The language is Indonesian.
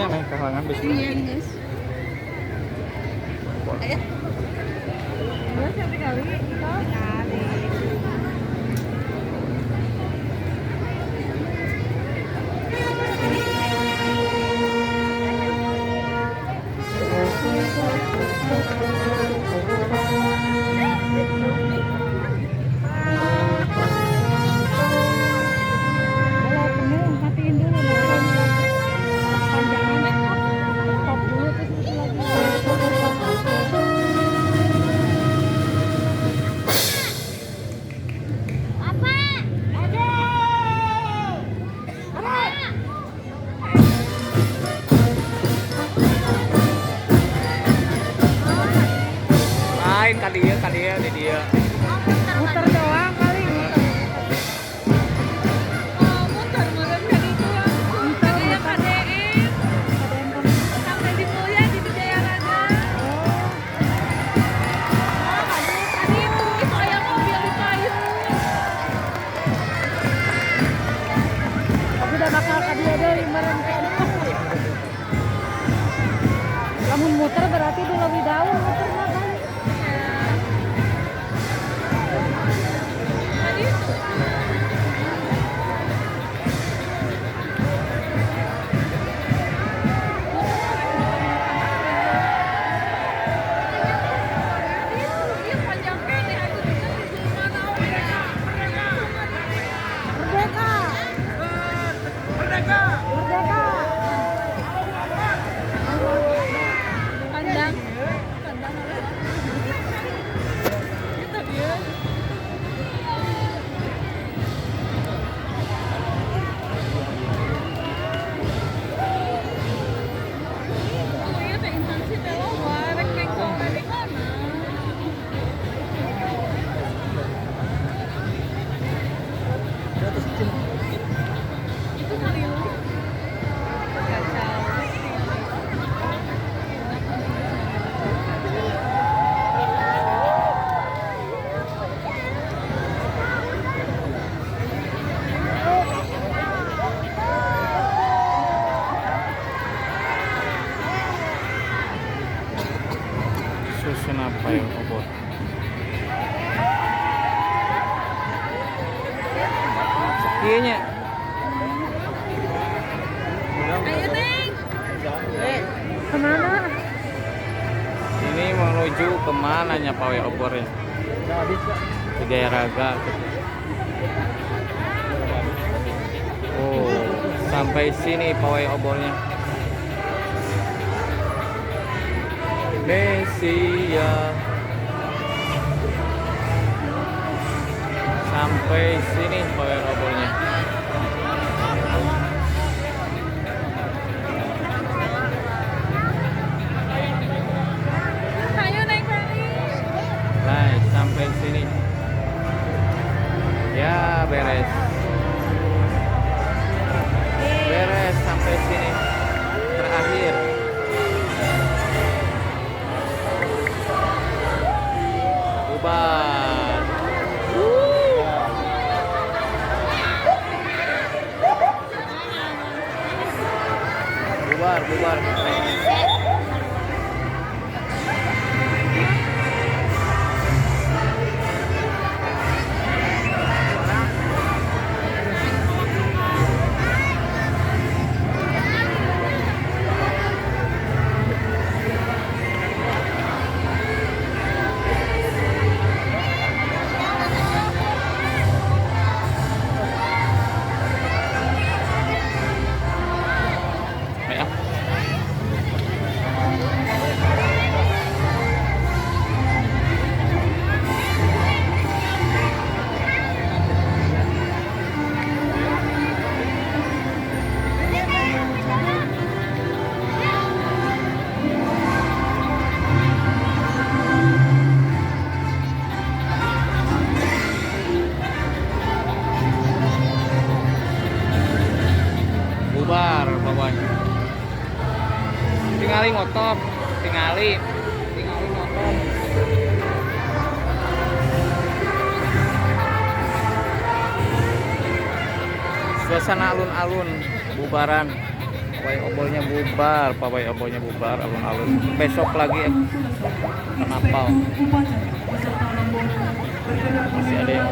kalangan bis. Iya, guys. Ayo. Dua satu kali. Lain kadieu di dia. Muter doang kali. Oh, muter meureun kan itu. Muter ya KDM. Sampai di Mulia di Jaya Raga. Oh, tadi itu aya mobil di payung. Aku udah bakal kadieu deui meureun ke depan. Lamun muter berarti di lebih daun muter mah kan. Susun apa ya obor? Sekinya. Ayo, Neng. Kemana? Ini menuju kemana nya pawai obornya? Ke Jaya Raga. Oh, sampai sini pawai obornya. Mesia. Sampai sini pawai obornya. Ayo naik kali. Nah, sampai sini. Ya, beres. Beres sampai sini. Terakhir. Bubar. Bubar. Bubar bawahnya. Tingali motor, tingali motor. Suasana alun-alun bubaran. pawai obornya bubar alun-alun. Besok lagi kenapa? Masih ada yang